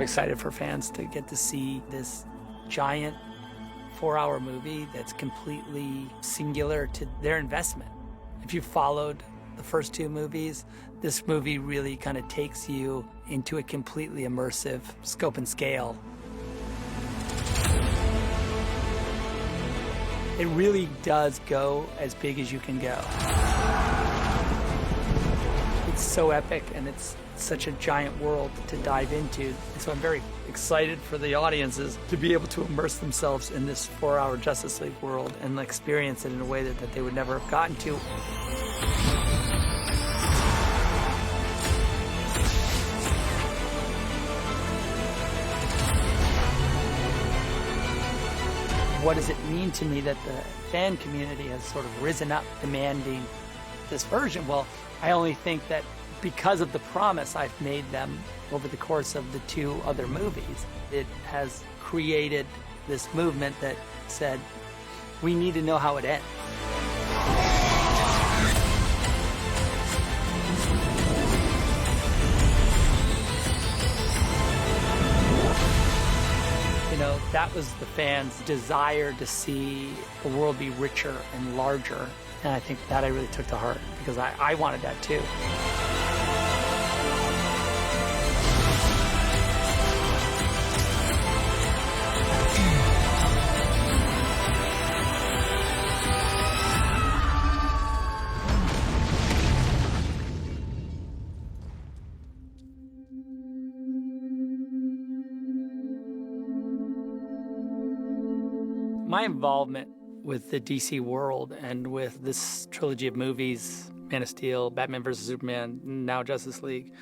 excited for fans to get to see this giant 4-hour movie that's completely singular to their investment. If you followed the first two movies, this movie really kind of takes you into a completely immersive scope and scale. It really does go as big as you can go. It's so epic, and it's such a giant world to dive into. And so I'm very excited for the audiences to be able to immerse themselves in this 4-hour Justice League world and experience it in a way that they would never have gotten to. What does it mean to me that the fan community has sort of risen up demanding this version? Well, I only think that because of the promise I've made them over the course of the two other movies, it has created this movement that said, we need to know how it ends. You know, that was the fans' desire to see the world be richer and larger. And I think that I really took to heart because I wanted that too. My involvement with the DC world and with this trilogy of movies, Man of Steel, Batman vs. Superman, now Justice League,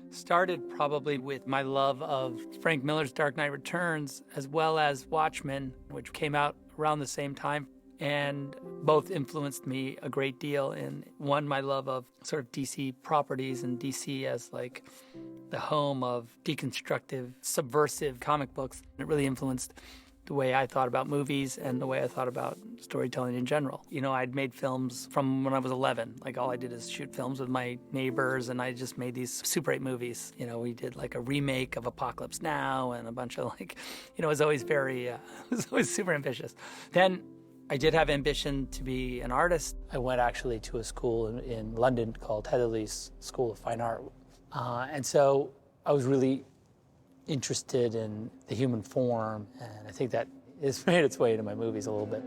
started probably with my love of Frank Miller's Dark Knight Returns, as well as Watchmen, which came out around the same time, and both influenced me a great deal in, one, my love of sort of DC properties and DC as like the home of deconstructive, subversive comic books. It really influenced the way I thought about movies and the way I thought about storytelling in general. You know, I'd made films from when I was 11. Like, all I did is shoot films with my neighbors, and I just made these Super 8 movies. You know, we did like a remake of Apocalypse Now and a bunch of like, you know, it was always very, it was always super ambitious. Then I did have ambition to be an artist. I went actually to a school in London called Heatherley's School of Fine Art. And so I was really interested in the human form, and I think that has made its way into my movies a little bit.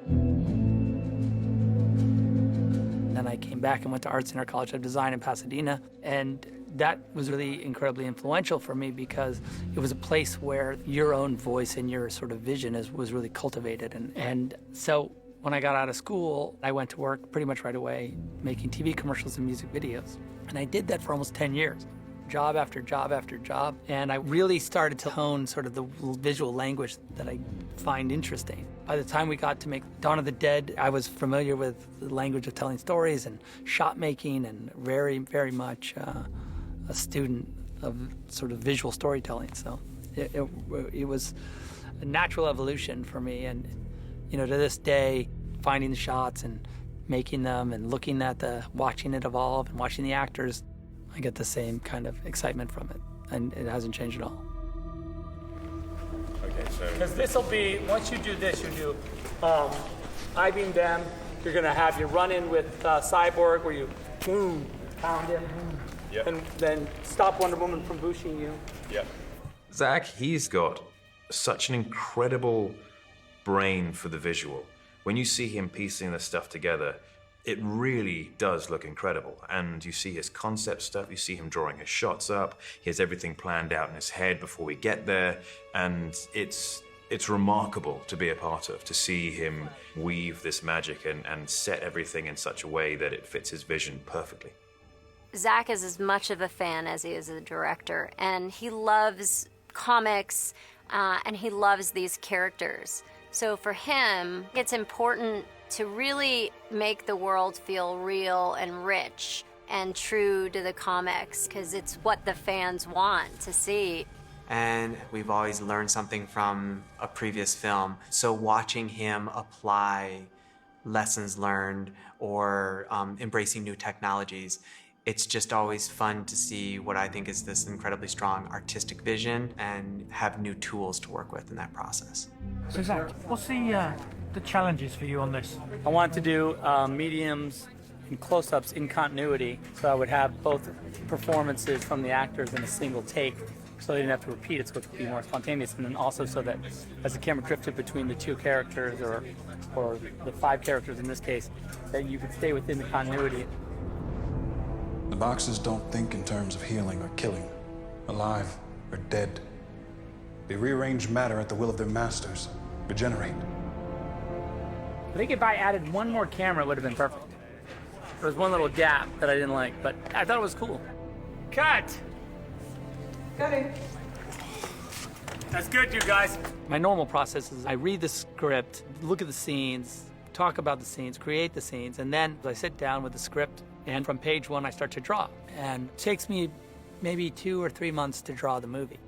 Then I came back and went to Art Center College of Design in Pasadena, and that was really incredibly influential for me because it was a place where your own voice and your sort of vision was really cultivated. And so when I got out of school, I went to work pretty much right away making TV commercials and music videos. And I did that for almost 10 years. Job after job after job, and I really started to hone sort of the visual language that I find interesting. By the time we got to make Dawn of the Dead, I was familiar with the language of telling stories and shot making, and very, very much a student of sort of visual storytelling. So it was a natural evolution for me, and you know, to this day, finding the shots and making them and looking at watching it evolve and watching the actors, I get the same kind of excitement from it, and it hasn't changed at all. Okay, so... Because this will be, once you do this, you do I-beam them. You're going to have your run-in with Cyborg, where you boom, pound him, yep. And then stop Wonder Woman from bushing you. Yep. Zack, he's got such an incredible brain for the visual. When you see him piecing this stuff together, it really does look incredible. And you see his concept stuff, you see him drawing his shots up, he has everything planned out in his head before we get there, and it's remarkable to be a part of, to see him weave this magic and set everything in such a way that it fits his vision perfectly. Zack is as much of a fan as he is a director, and he loves comics, and he loves these characters. So for him, it's important to really make the world feel real and rich and true to the comics, because it's what the fans want to see. And we've always learned something from a previous film. So watching him apply lessons learned or embracing new technologies It's just always fun to see what I think is this incredibly strong artistic vision and have new tools to work with in that process. So Zack, what's the challenges for you on this? I wanted to do mediums and close-ups in continuity, so I would have both performances from the actors in a single take, so they didn't have to repeat it, so it could be more spontaneous, and then also so that as the camera drifted between the two characters, or the 5 characters in this case, that you could stay within the continuity. The boxes don't think in terms of healing or killing, alive or dead. They rearrange matter at the will of their masters, regenerate. I think if I added one more camera, it would have been perfect. There was one little gap that I didn't like, but I thought it was cool. Cut! Cutting. That's good, you guys. My normal process is I read the script, look at the scenes, talk about the scenes, create the scenes, and then I sit down with the script, and from page 1, I start to draw. And it takes me maybe 2 or 3 months to draw the movie.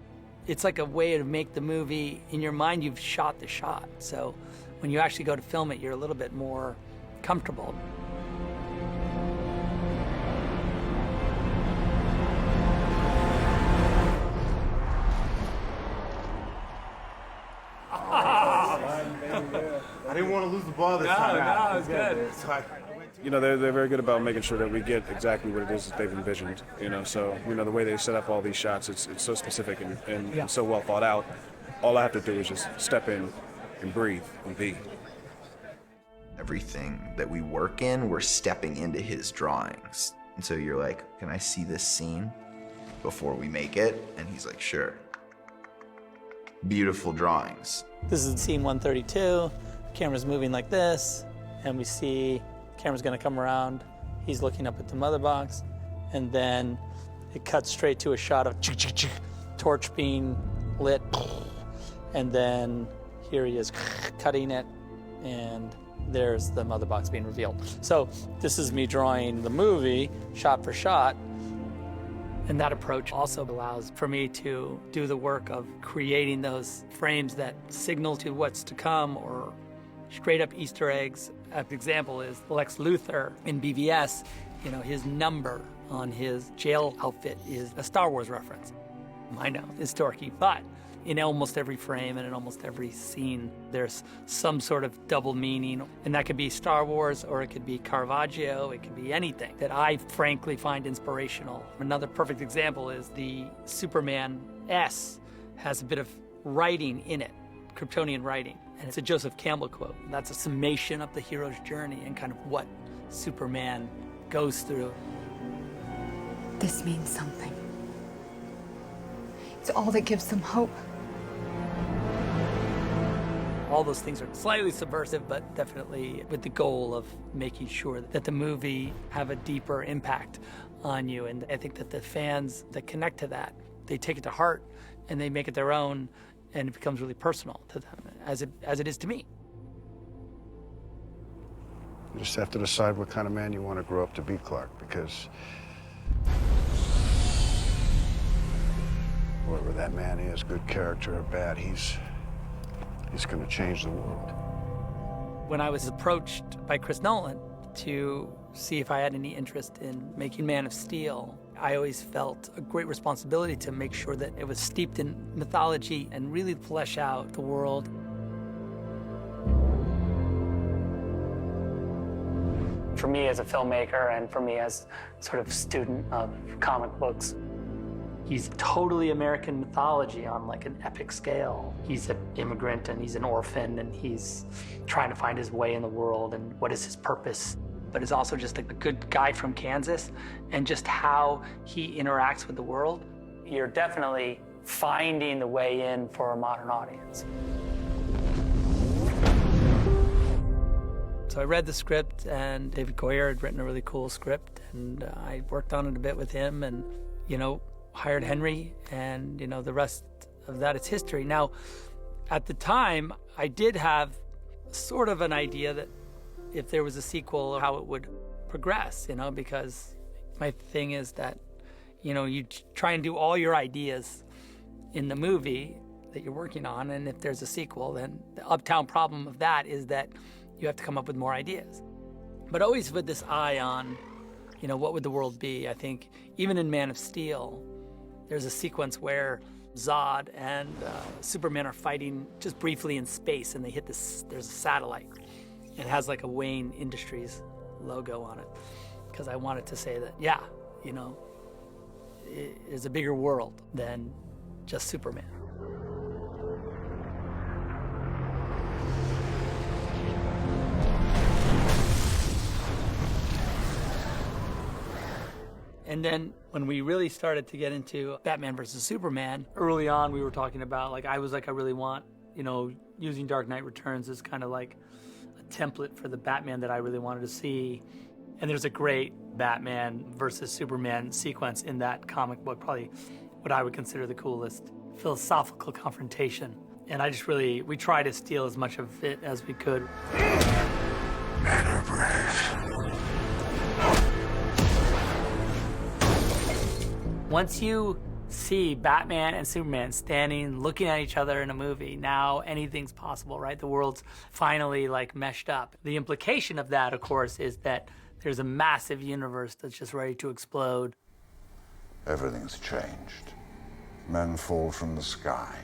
It's like a way to make the movie, in your mind, you've shot the shot. So when you actually go to film it, you're a little bit more comfortable. I didn't want to lose the ball this time. No, it was good. You know, they're very good about making sure that we get exactly what it is that they've envisioned. You know, so the way they set up all these shots, it's so specific and so well thought out. All I have to do is just step in and breathe and be. Everything that we work in, we're stepping into his drawings. And so you're like, can I see this scene before we make it? And he's like, sure. Beautiful drawings. This is scene 132. Camera's moving like this, and we see camera's gonna come around. He's looking up at the mother box, and then it cuts straight to a shot of torch being lit, and then here he is cutting it, and there's the mother box being revealed. So this is me drawing the movie shot for shot. And that approach also allows for me to do the work of creating those frames that signal to what's to come, or straight up Easter eggs. An example is Lex Luthor in BVS. You know, his number on his jail outfit is a Star Wars reference. I know, it's dorky, but in almost every frame and in almost every scene, there's some sort of double meaning. And that could be Star Wars, or it could be Caravaggio, it could be anything that I frankly find inspirational. Another perfect example is the Superman S has a bit of writing in it, Kryptonian writing. And it's a Joseph Campbell quote. That's a summation of the hero's journey and kind of what Superman goes through. This means something. It's all that gives them hope. All those things are slightly subversive, but definitely with the goal of making sure that the movie have a deeper impact on you. And I think that the fans that connect to that, they take it to heart and they make it their own, and it becomes really personal to them, as it is to me. You just have to decide what kind of man you want to grow up to be, Clark, because whoever that man is, good character or bad, he's going to change the world. When I was approached by Chris Nolan to see if I had any interest in making Man of Steel, I always felt a great responsibility to make sure that it was steeped in mythology and really flesh out the world. For me as a filmmaker, and for me as sort of student of comic books, he's totally American mythology on like an epic scale. He's an immigrant and he's an orphan and he's trying to find his way in the world and what is his purpose. But is also just like the good guy from Kansas, and just how he interacts with the world. You're definitely finding the way in for a modern audience. So I read the script, and David Goyer had written a really cool script, and I worked on it a bit with him, and hired Henry, and the rest of that is history. Now, at the time, I did have sort of an idea that if there was a sequel, how it would progress, because my thing is that, you try and do all your ideas in the movie that you're working on, and if there's a sequel, then the uptown problem of that is that you have to come up with more ideas. But always with this eye on, You know, what would the world be? I think even in Man of Steel, there's a sequence where Zod and Superman are fighting just briefly in space, and they hit this, there's a satellite. It has like a Wayne Industries logo on it, because I wanted to say that, yeah, you know, it's a bigger world than just Superman. And then when we really started to get into Batman versus Superman, early on we were talking about, like, I was like, I really want, you know, using Dark Knight Returns as kind of like a template for the Batman that I really wanted to see. And there's a great Batman versus Superman sequence in that comic book, probably what I would consider the coolest philosophical confrontation. And I just really, we tried to steal as much of it as we could. Once you see Batman and Superman standing, looking at each other in a movie, now anything's possible, right? The world's finally like meshed up. The implication of that, of course, is that there's a massive universe that's just ready to explode. Everything's changed. Men fall from the sky.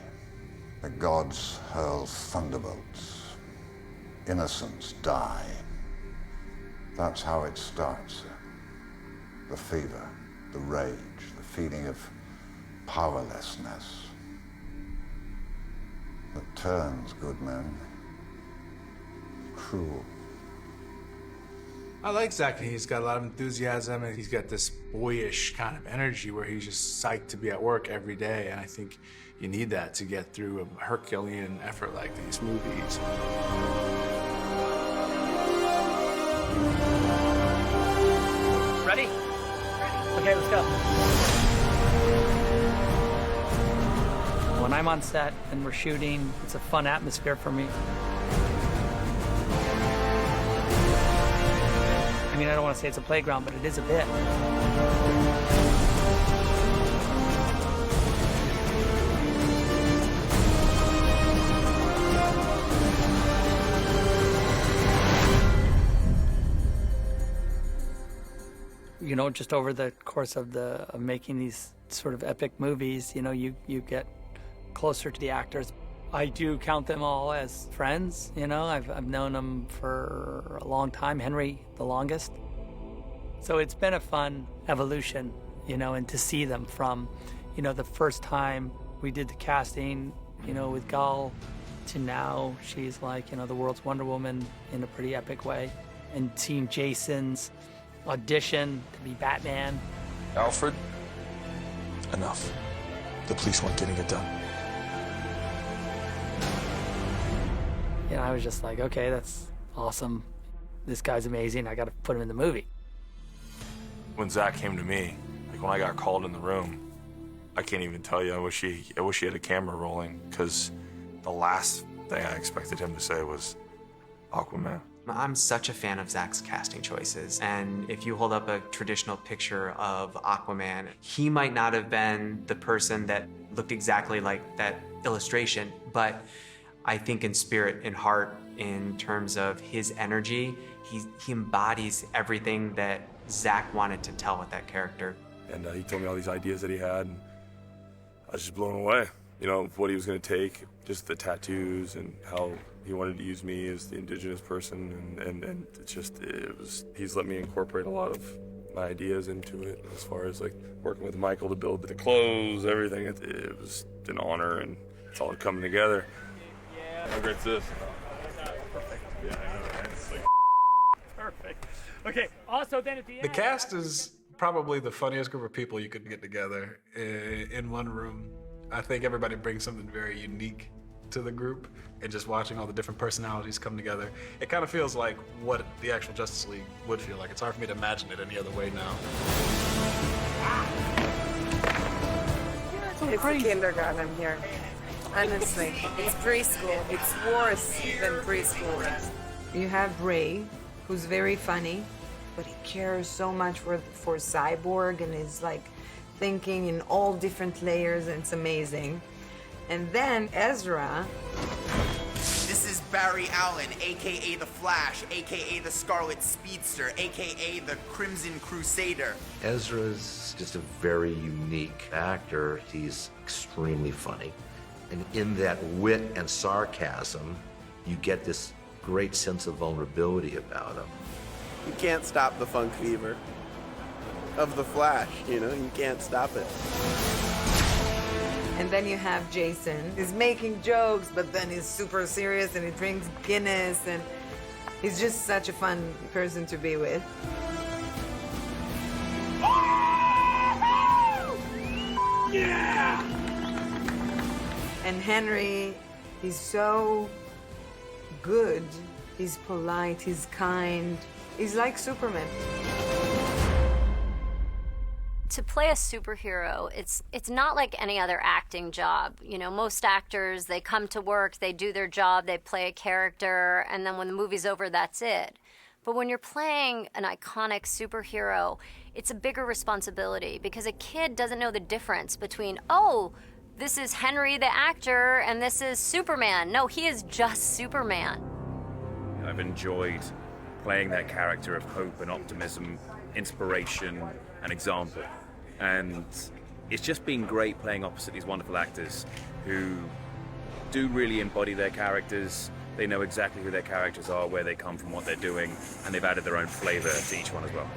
The gods hurl thunderbolts. Innocents die. That's how it starts. The fever, the rage, the feeling of powerlessness that turns good men cruel. I like Zack. He's got a lot of enthusiasm, and he's got this boyish kind of energy where he's just psyched to be at work every day, and I think you need that to get through a Herculean effort like these movies. Ready? Okay, let's go. When I'm on set and we're shooting, it's a fun atmosphere for me. I mean, I don't want to say it's a playground, but it is a bit. You know, just over the course of making these sort of epic movies, you know, you get closer to the actors. I do count them all as friends, you know. I've known them for a long time, Henry the longest. So it's been a fun evolution, you know, and to see them from, you know, the first time we did the casting, you know, with Gal, to now she's like, you know, the world's Wonder Woman in a pretty epic way. And seeing Jason's audition to be Batman. Alfred, enough. The police weren't getting it done. You know, I was just like, okay, that's awesome. This guy's amazing. I got to put him in the movie. When Zack came to me, like when I got called in the room, I can't even tell you. I wish he had a camera rolling, because the last thing I expected him to say was Aquaman. I'm such a fan of Zack's casting choices, and if you hold up a traditional picture of Aquaman, he might not have been the person that looked exactly like that illustration, but I think in spirit, in heart, in terms of his energy, he embodies everything that Zack wanted to tell with that character. And he told me all these ideas that he had, and I was just blown away. You know, what he was going to take, just the tattoos, and how he wanted to use me as the indigenous person, and it's just, he's let me incorporate a lot of my ideas into it, as far as like working with Michael to build the clothes, everything. It was an honor, and it's all coming together. How great's this? Perfect. Yeah, I know, right? It's like Perfect. Okay, also then at the end... The cast is probably the funniest group of people you could get together in one room. I think everybody brings something very unique to the group, and just watching all the different personalities come together, it kind of feels like what the actual Justice League would feel like. It's hard for me to imagine it any other way now. It's kindergarten here. Honestly, it's preschool. It's worse than preschool. You have Ray, who's very funny, but he cares so much for Cyborg and is like thinking in all different layers, and it's amazing. And then Ezra. This is Barry Allen, aka The Flash, aka the Scarlet Speedster, aka the Crimson Crusader. Ezra's just a very unique actor. He's extremely funny. And in that wit and sarcasm, you get this great sense of vulnerability about him. You can't stop the funk fever of the Flash, you know? You can't stop it. And then you have Jason. He's making jokes, but then he's super serious and he drinks Guinness, and he's just such a fun person to be with. Yeah! And Henry, he's so good. He's polite, he's kind. He's like Superman. To play a superhero, it's not like any other acting job. You know, most actors, they come to work, they do their job, they play a character, and then when the movie's over, that's it. But when you're playing an iconic superhero, it's a bigger responsibility because a kid doesn't know the difference between, oh, this is Henry the actor and this is Superman. No, he is just Superman. I've enjoyed playing that character of hope and optimism, inspiration and example. And it's just been great playing opposite these wonderful actors who do really embody their characters. They know exactly who their characters are, where they come from, what they're doing, and they've added their own flavor to each one as well.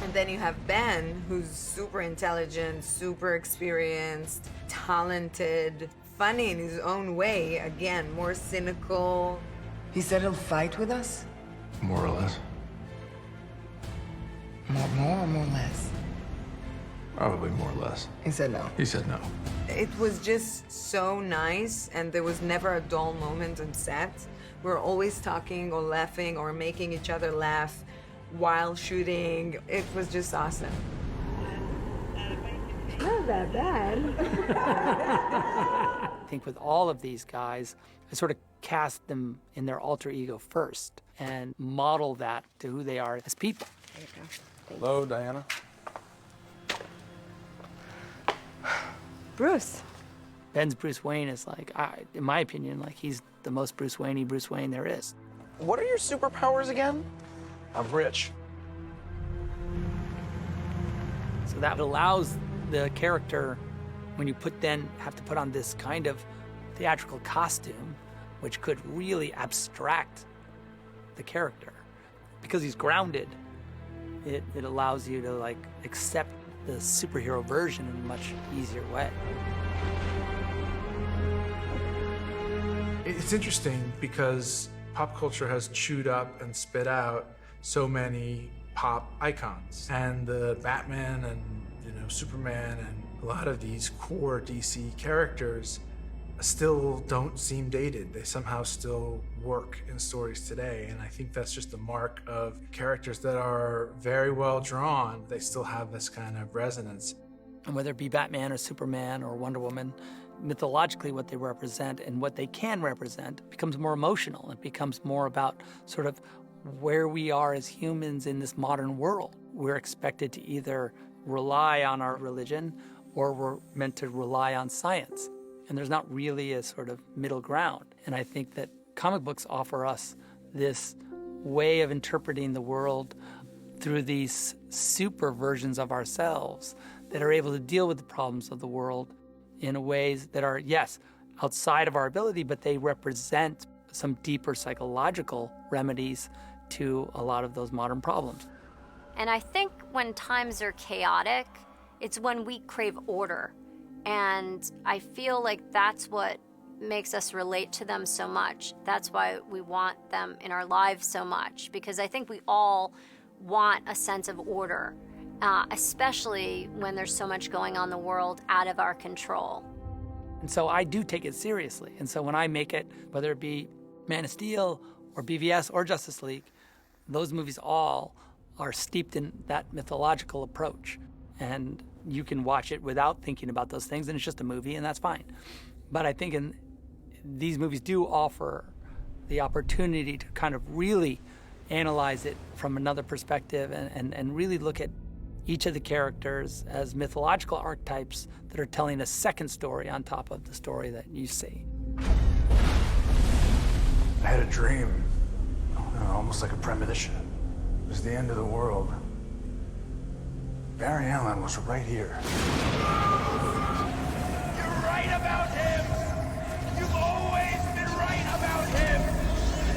And then you have Ben, who's super intelligent, super experienced, talented, funny in his own way. Again, more cynical. He said he'll fight with us? More or less. More or more less? Probably more or less. He said no. He said no. It was just so nice, and there was never a dull moment on set. We were always talking or laughing or making each other laugh while shooting. It was just awesome. Not that bad. I think with all of these guys, I sort of cast them in their alter ego first and model that to who they are as people. There you go. Hello, Diana. Bruce. Ben's Bruce Wayne is like, in my opinion, like he's the most Bruce Wayne there is. What are your superpowers again? I'm rich. So that allows the character, when you have to put on this kind of theatrical costume, which could really abstract the character. Because he's grounded, it allows you to like accept the superhero version in a much easier way. It's interesting because pop culture has chewed up and spit out so many pop icons. And the Batman and Superman and a lot of these core DC characters still don't seem dated. They somehow still work in stories today. And I think that's just a mark of characters that are very well drawn. They still have this kind of resonance. And whether it be Batman or Superman or Wonder Woman, mythologically what they represent and what they can represent becomes more emotional. It becomes more about sort of where we are as humans in this modern world. We're expected to either rely on our religion or we're meant to rely on science. And there's not really a sort of middle ground. And I think that comic books offer us this way of interpreting the world through these super versions of ourselves that are able to deal with the problems of the world in ways that are, yes, outside of our ability, but they represent some deeper psychological remedies to a lot of those modern problems. And I think when times are chaotic, it's when we crave order. And I feel like that's what makes us relate to them so much. That's why we want them in our lives so much, because I think we all want a sense of order, especially when there's so much going on in the world out of our control. And so I do take it seriously. And so when I make it, whether it be Man of Steel or BVS or Justice League, those movies all are steeped in that mythological approach. And you can watch it without thinking about those things, and it's just a movie, and that's fine. But I think these movies do offer the opportunity to kind of really analyze it from another perspective and really look at each of the characters as mythological archetypes that are telling a second story on top of the story that you see. I had a dream, almost like a premonition. It was the end of the world. Barry Allen was right here. You're right about him! You've always been right about him!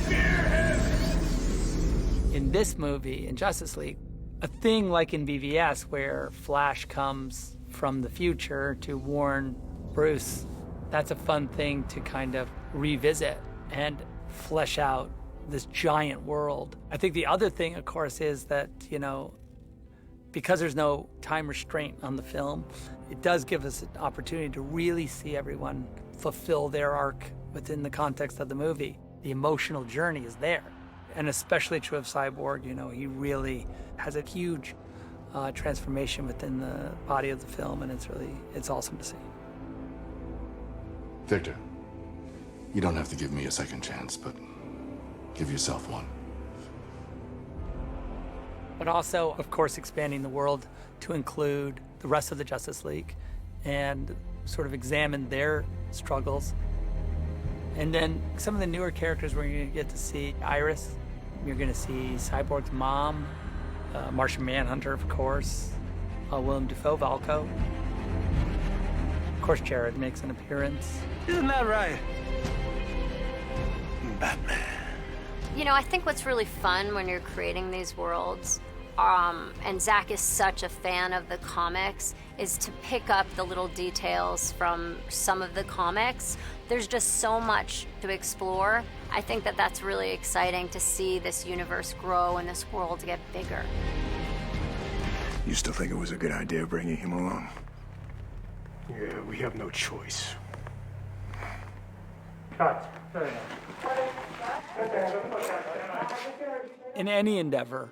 Fear him! In this movie, in Justice League, a thing like in BVS where Flash comes from the future to warn Bruce, that's a fun thing to kind of revisit and flesh out this giant world. I think the other thing, of course, is that, because there's no time restraint on the film, it does give us an opportunity to really see everyone fulfill their arc within the context of the movie. The emotional journey is there. And especially true of Cyborg, he really has a huge transformation within the body of the film, and it's awesome to see. Victor, you don't have to give me a second chance, but give yourself one. But also, of course, expanding the world to include the rest of the Justice League and sort of examine their struggles. And then some of the newer characters where you're going to get to see Iris, you're going to see Cyborg's mom, Martian Manhunter, of course, Willem Dafoe, Valko. Of course, Jared makes an appearance. Isn't that right? Batman. I think what's really fun when you're creating these worlds, and Zack is such a fan of the comics, is to pick up the little details from some of the comics. There's just so much to explore. I think that that's really exciting to see this universe grow and this world get bigger. You still think it was a good idea bringing him along? Yeah, we have no choice. Cut. In any endeavor,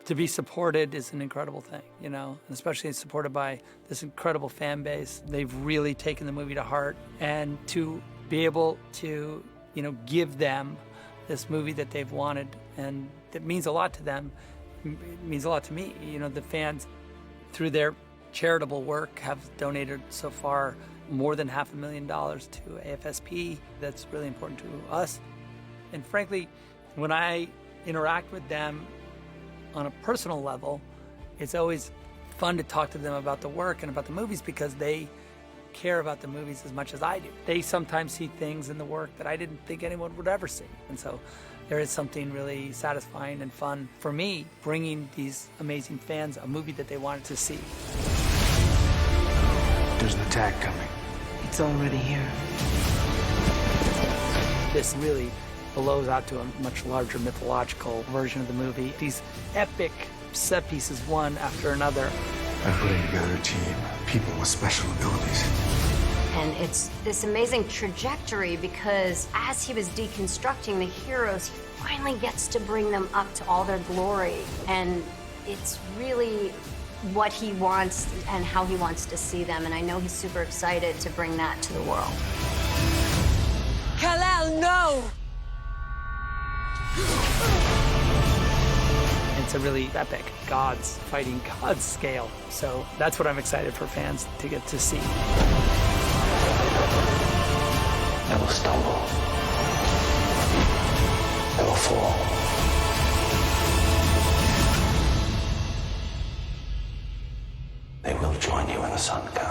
to be supported is an incredible thing, and especially supported by this incredible fan base. They've really taken the movie to heart, and to be able to, give them this movie that they've wanted and that means a lot to them, it means a lot to me. The fans, through their charitable work, have donated so far more than $500,000 to AFSP. That's really important to us. And frankly, when I interact with them on a personal level, it's always fun to talk to them about the work and about the movies because they care about the movies as much as I do. They sometimes see things in the work that I didn't think anyone would ever see. And so there is something really satisfying and fun for me bringing these amazing fans a movie that they wanted to see. There's an attack coming. It's already here. This really blows out to a much larger mythological version of the movie. These epic set pieces, one after another. I'm putting together a team, people with special abilities. And it's this amazing trajectory because as he was deconstructing the heroes, he finally gets to bring them up to all their glory. And it's really what he wants and how he wants to see them. And I know he's super excited to bring that to the world. Kal-El, no! It's a really epic gods fighting gods scale. So that's what I'm excited for fans to get to see. They will stumble. They will fall. They will join you when the sun comes.